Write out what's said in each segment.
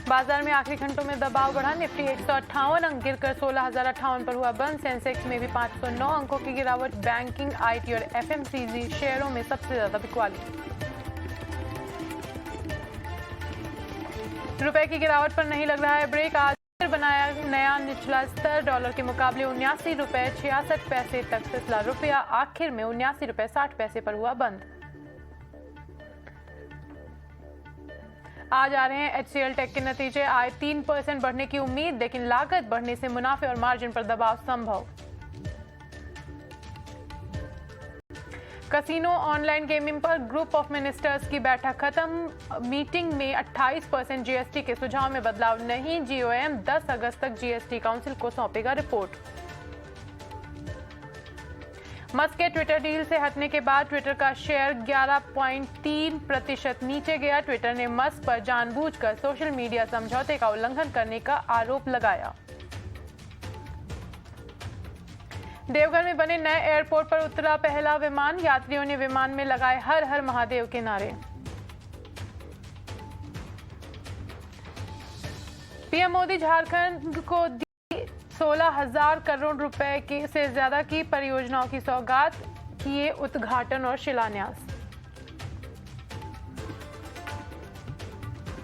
बाजार में आखिरी घंटों में दबाव बढ़ा। निफ्टी 158 अंक गिरकर 16,058 पर हुआ बंद। सेंसेक्स में भी 509 अंकों की गिरावट। बैंकिंग, आईटी और एफएमसीजी शेयरों में सबसे ज्यादा बिकवाली। रुपए की गिरावट पर नहीं लग रहा है ब्रेक। आज फिर बनाया नया निचला स्तर। डॉलर के मुकाबले 79 रुपए 66 पैसे तक फिसला रुपया। आखिर में 79 रुपए 60 पैसे पर हुआ बंद। आज आ रहे हैं HCL टेक के नतीजे। आय 3% बढ़ने की उम्मीद, लेकिन लागत बढ़ने से मुनाफे और मार्जिन पर दबाव संभव। कसिनो ऑनलाइन गेमिंग पर ग्रुप ऑफ मिनिस्टर्स की बैठक खत्म। मीटिंग में 28% जीएसटी के सुझाव में बदलाव नहीं। जीओएम 10 अगस्त तक जीएसटी काउंसिल को सौंपेगा रिपोर्ट। मस्क के ट्विटर डील से हटने के बाद ट्विटर का शेयर 11.3% नीचे गया। ट्विटर ने मस्क पर जानबूझकर सोशल मीडिया समझौते का उल्लंघन करने का आरोप लगाया। देवघर में बने नए एयरपोर्ट पर उतरा पहला विमान। यात्रियों ने विमान में लगाए हर हर महादेव के नारे। पीएम मोदी झारखंड को 16,000 करोड़ रुपए से ज्यादा की परियोजनाओं की सौगात, किए उद्घाटन और शिलान्यास।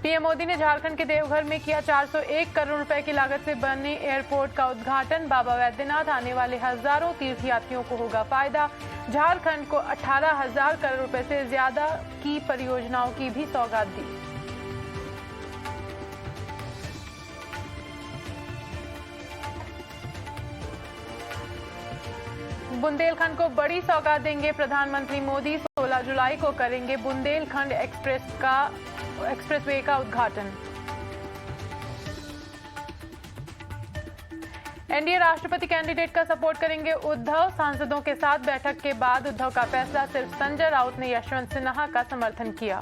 पीएम मोदी ने झारखंड के देवघर में किया 401 करोड़ रुपए की लागत से बने एयरपोर्ट का उद्घाटन। बाबा वैद्यनाथ आने वाले हजारों तीर्थयात्रियों को होगा फायदा। झारखंड को 18,000 करोड़ रुपए से ज्यादा की परियोजनाओं की भी सौगात दी। बुंदेलखंड को बड़ी सौगात देंगे प्रधानमंत्री मोदी। 16 जुलाई को करेंगे बुंदेलखंड एक्सप्रेसवे का उद्घाटन। एनडीए राष्ट्रपति कैंडिडेट का सपोर्ट करेंगे उद्धव। सांसदों के साथ बैठक के बाद उद्धव का फैसला। सिर्फ संजय राउत ने यशवंत सिन्हा का समर्थन किया।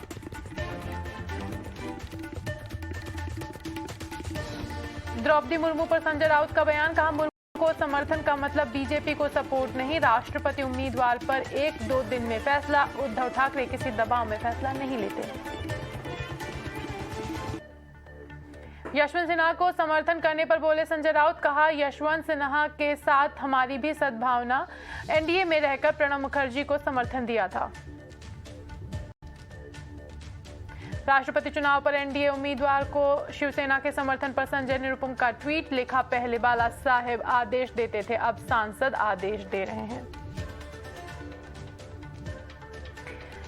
द्रौपदी मुर्मू पर संजय राउत का बयान। कहा, मुर्मू को समर्थन का मतलब बीजेपी को सपोर्ट नहीं। राष्ट्रपति उम्मीदवार पर 1-2 दिन में फैसला। उद्धव ठाकरे किसी दबाव में फैसला नहीं लेते। यशवंत सिन्हा को समर्थन करने पर बोले संजय राउत। कहा, यशवंत सिन्हा के साथ हमारी भी सद्भावना। एनडीए में रहकर प्रणब मुखर्जी को समर्थन दिया था। राष्ट्रपति चुनाव पर एनडीए उम्मीदवार को शिवसेना के समर्थन पर संजय निरुपम का ट्वीट। लिखा, पहले बाला साहेब आदेश देते थे, अब सांसद आदेश दे रहे हैं।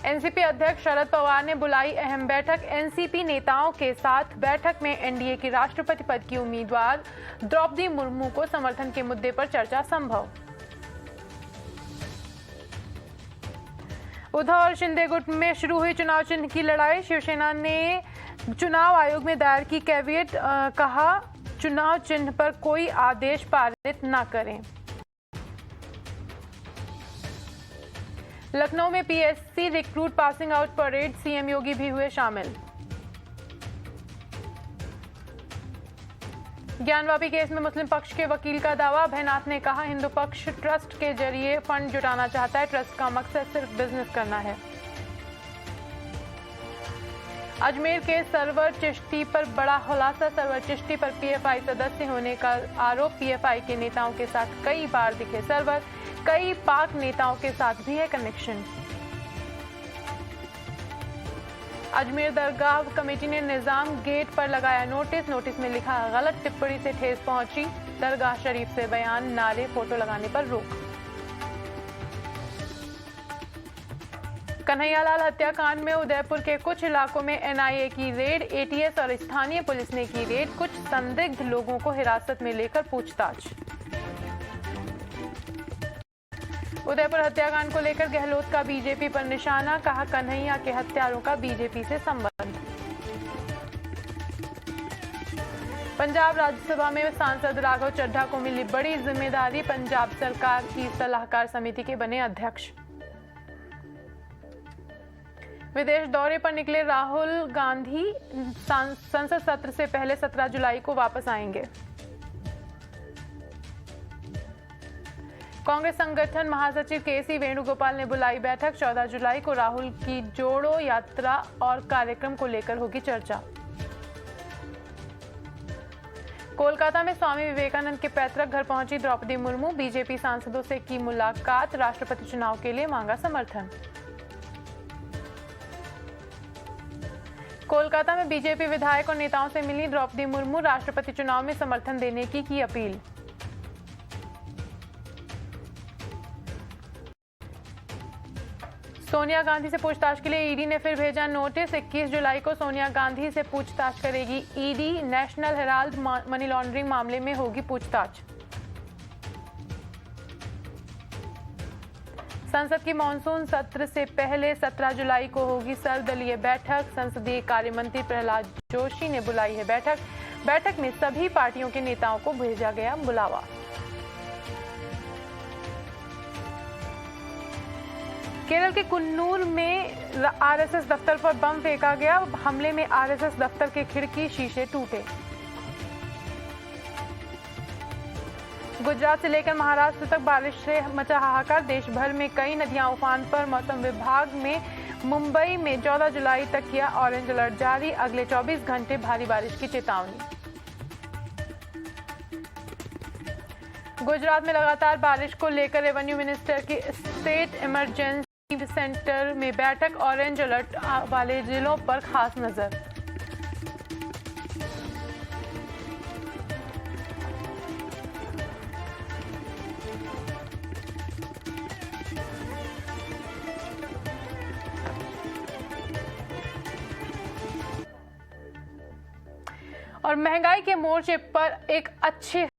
एनसीपी अध्यक्ष शरद पवार ने बुलाई अहम बैठक। एनसीपी नेताओं के साथ बैठक में एनडीए की राष्ट्रपति पद की उम्मीदवार द्रौपदी मुर्मू को समर्थन के मुद्दे पर चर्चा संभव। उद्धव और शिंदे गुट में शुरू हुई चुनाव चिन्ह की लड़ाई। शिवसेना ने चुनाव आयोग में दायर की कैविएट। कहा, चुनाव चिन्ह पर कोई आदेश पारित न करें। लखनऊ में PSC recruit passing out parade. CM Yogi भी हुए शामिल। ज्ञानवापी केस में मुस्लिम पक्ष के वकील का दावा। अभयनाथ ने कहा, हिंदू पक्ष ट्रस्ट के जरिए फंड जुटाना चाहता है। ट्रस्ट का मकसद सिर्फ बिजनेस करना है। अजमेर के सरवर चिश्ती पर बड़ा खुलासा। सरवर चिश्ती पर पीएफआई सदस्य होने का आरोप। पीएफआई के नेताओं के साथ कई बार दिखे सरवर। कई पाक नेताओं के साथ भी है कनेक्शन। अजमेर दरगाह कमेटी ने निजाम गेट पर लगाया नोटिस। नोटिस में लिखा, गलत टिप्पणी से ठेस पहुंची। दरगाह शरीफ से बयान, नारे, फोटो लगाने पर रोक। कन्हैयालाल हत्याकांड में उदयपुर के कुछ इलाकों में एनआईए की रेड। एटीएस और स्थानीय पुलिस ने की रेड। कुछ संदिग्ध लोगों को हिरासत में लेकर पूछताछ। उदयपुर हत्याकांड को लेकर गहलोत का बीजेपी पर निशाना। कहा, कन्हैया के हत्यारों का बीजेपी से संबंध। पंजाब राज्यसभा में सांसद राघव चड्ढा को मिली बड़ी जिम्मेदारी। पंजाब सरकार की सलाहकार समिति के बने अध्यक्ष। विदेश दौरे पर निकले राहुल गांधी। संसद सत्र से पहले 17 जुलाई को वापस आएंगे। कांग्रेस संगठन महासचिव केसी वेणुगोपाल ने बुलाई बैठक। 14 जुलाई को राहुल की जोड़ो यात्रा और कार्यक्रम को लेकर होगी चर्चा। कोलकाता में स्वामी विवेकानंद के पैतृक घर पहुंची द्रौपदी मुर्मू, बीजेपी सांसदों से की मुलाकात, राष्ट्रपति चुनाव के लिए मांगा समर्थन। कोलकाता में बीजेपी विधायक और नेताओं से मिली द्रौपदी मुर्मू, राष्ट्रपति चुनाव में समर्थन देने की अपील। सोनिया गांधी से पूछताछ के लिए ईडी ने फिर भेजा नोटिस। 21 जुलाई को सोनिया गांधी से पूछताछ करेगी ED. National Herald money laundering मामले में होगी पूछताछ। संसद की मॉनसून सत्र से पहले 17 जुलाई को होगी सर्वदलीय बैठक। संसदीय कार्य मंत्री प्रहलाद जोशी ने बुलाई है बैठक में सभी पार्टियों के नेताओं को भेजा गया बुलावा। केरल के कुन्नूर में आरएसएस दफ्तर पर बम फेंका गया। हमले में आरएसएस दफ्तर के खिड़की शीशे टूटे। गुजरात से लेकर महाराष्ट्र तक बारिश से मचा हाहाकार। देश भर में कई नदियां उफान पर। मौसम विभाग ने मुंबई में 14 जुलाई तक किया ऑरेंज अलर्ट जारी। अगले 24 घंटे भारी बारिश की चेतावनी। गुजरात में लगातार बारिश को लेकर रेवेन्यू मिनिस्टर की स्टेट इमरजेंसी सेंटर में बैठक। ऑरेंज अलर्ट वाले जिलों पर खास नजर। और महंगाई के मोर्चे पर एक अच्छे